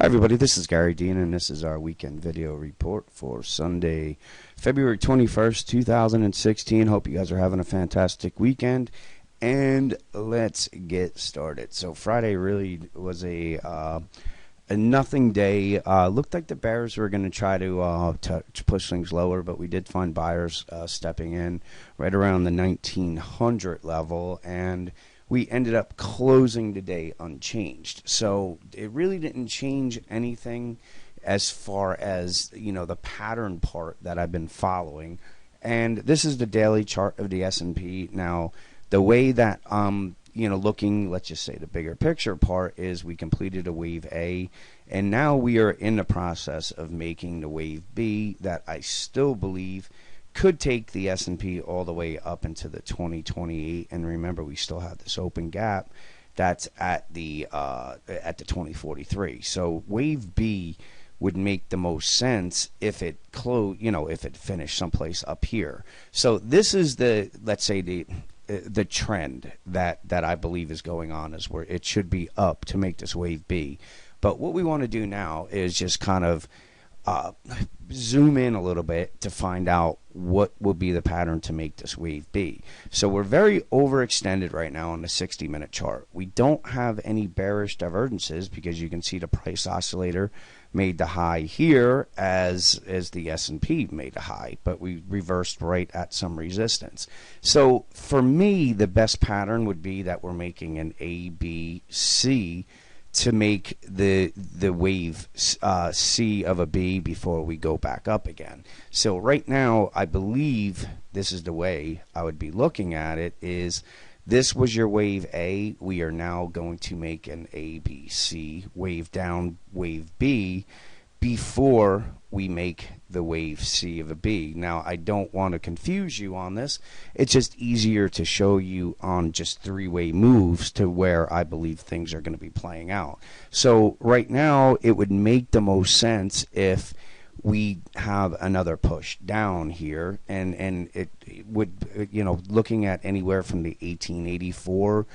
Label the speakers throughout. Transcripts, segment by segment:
Speaker 1: Hi everybody, this is Gary Dean and this is our weekend video report for Sunday, February 21st, 2016. Hope you guys are having a fantastic weekend and let's get started. So Friday really was a nothing day. Looked like the bears were going to try to push things lower, but we did find buyers stepping in right around the 1900 level, and we ended up closing the day unchanged. So it really didn't change anything as far as, the pattern part that I've been following. And this is the daily chart of the S&P. Now, the way that, looking, let's just say the bigger picture part is we completed a wave A, and now we are in the process of making the wave B that I still believe could take the S&P all the way up into the 2028. And remember, we still have this open gap that's at the 2043. So wave B would make the most sense if it if it finished someplace up here. So this is let's say the trend that I believe is going on, is where it should be up to make this wave B. But what we want to do now is just kind of zoom in a little bit to find out what will be the pattern to make this wave B. So we're very overextended right now on the 60-minute chart. We don't have any bearish divergences because you can see the price oscillator made the high here as the S&P made a high, but we reversed right at some resistance. So for me, the best pattern would be that we're making an A, B, C to make the wave C of a B before we go back up again. So right now, I believe this is the way I would be looking at it, is this was your wave A. We are now going to make an A, B, C, wave down, wave B, before we make the wave C of a B. Now, I don't want to confuse you on this. It's just easier to show you on just three-way moves to where I believe things are going to be playing out. So right now, it would make the most sense if we have another push down here, and it would, looking at anywhere from the 1884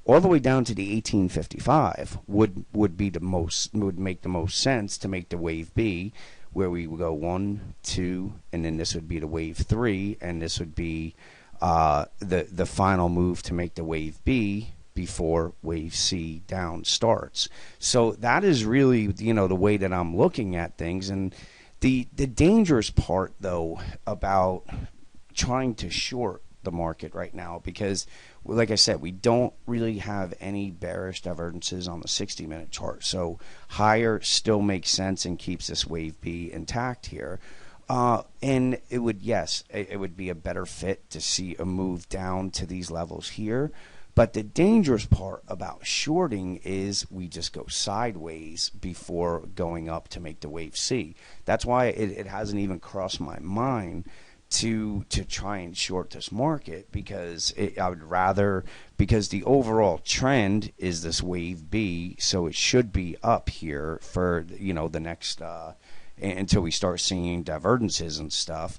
Speaker 1: all the way down to the 1855 would make the most sense to make the wave B, where we would go 1, 2, and then this would be the wave 3, and this would be the final move to make the wave B before wave C down starts. So that is really the way that I'm looking at things. And the dangerous part, though, about trying to short the market right now, because like I said, we don't really have any bearish divergences on the 60-minute chart. So higher still makes sense and keeps this wave B intact here. And it would be a better fit to see a move down to these levels here. But the dangerous part about shorting is we just go sideways before going up to make the wave C. That's why it hasn't even crossed my mind to try and short this market, because I would rather, because the overall trend is this wave B, so it should be up here for the next until we start seeing divergences and stuff.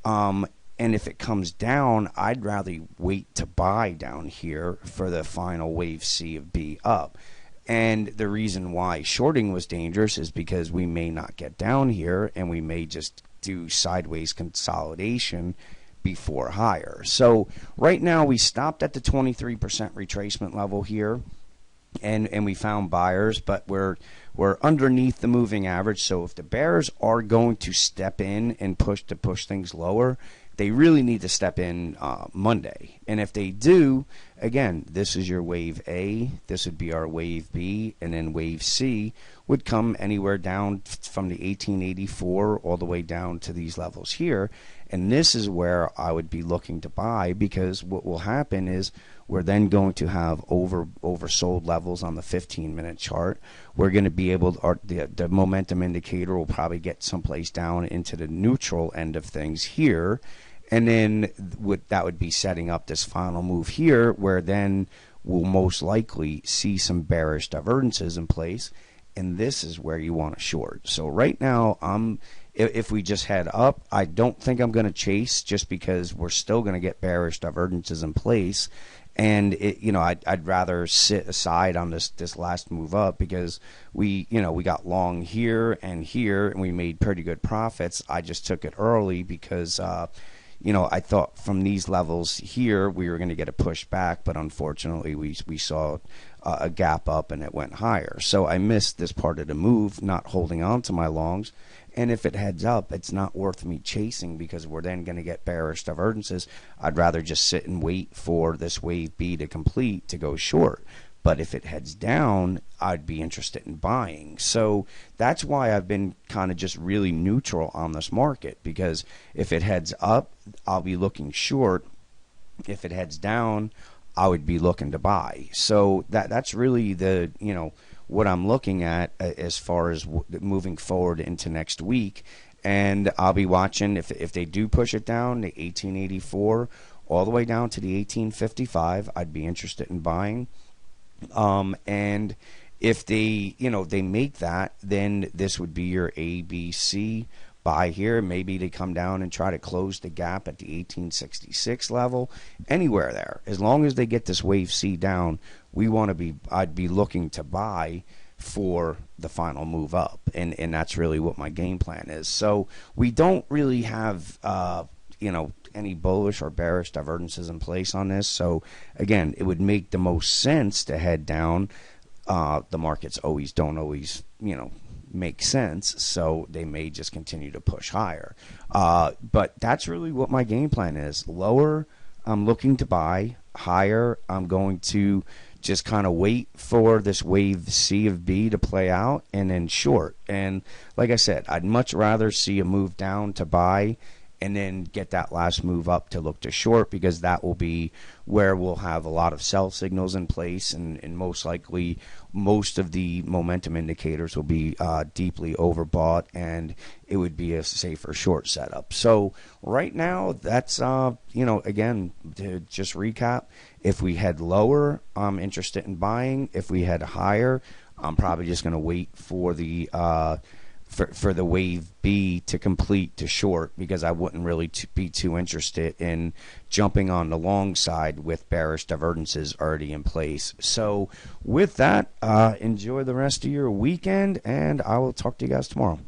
Speaker 1: And if it comes down, I'd rather wait to buy down here for the final wave C of B up. And the reason why shorting was dangerous is because we may not get down here, and we may just do sideways consolidation before higher. So right now we stopped at the 23% retracement level here, and we found buyers, but we're underneath the moving average. So if the bears are going to step in and push things lower, they really need to step in Monday. And if they do, again, this is your wave A, this would be our wave B, and then wave C would come anywhere down from the 1884 all the way down to these levels here. And this is where I would be looking to buy, because what will happen is we're then going to have oversold levels on the 15-minute chart. We're going to be able to, the momentum indicator will probably get someplace down into the neutral end of things here. And then that would be setting up this final move here, where then we'll most likely see some bearish divergences in place. And this is where you want to short. So right now, if we just head up, I don't think I'm going to chase, just because we're still going to get bearish divergences in place. And I'd rather sit aside on this last move up, because we got long here, and we made pretty good profits. I just took it early because I thought from these levels here we were going to get a push back, but unfortunately we saw a gap up and it went higher. So I missed this part of the move, not holding on to my longs. And if it heads up, it's not worth me chasing, because we're then going to get bearish divergences. I'd rather just sit and wait for this wave B to complete to go short. But if it heads down, I'd be interested in buying. So that's why I've been kind of just really neutral on this market, because if it heads up, I'll be looking short. If it heads down, I would be looking to buy. So that's really the what I'm looking at as far as moving forward into next week. And I'll be watching if they do push it down to 1884 all the way down to the 1855. I'd be interested in buying. And if they they make that, then this would be your ABC buy here. Maybe they come down and try to close the gap at the 1866 level, anywhere there. As long as they get this wave C down, I'd be looking to buy for the final move up, and that's really what my game plan is. So we don't really have any bullish or bearish divergences in place on this. So again, it would make the most sense to head down. The markets don't always make sense, so they may just continue to push higher. But that's really what my game plan is. Lower, I'm looking to buy. Higher, I'm going to just kind of wait for this wave C of B to play out, and then short. And like I said, I'd much rather see a move down to buy and then get that last move up to look to short, because that will be where we'll have a lot of sell signals in place, and most likely most of the momentum indicators will be deeply overbought, and it would be a safer short setup. So right now, that's again, to just recap, if we head lower, I'm interested in buying. If we head higher, I'm probably just going to wait for the for the wave B to complete to short, because I wouldn't really be too interested in jumping on the long side with bearish divergences already in place. So with that, enjoy the rest of your weekend, and I will talk to you guys tomorrow.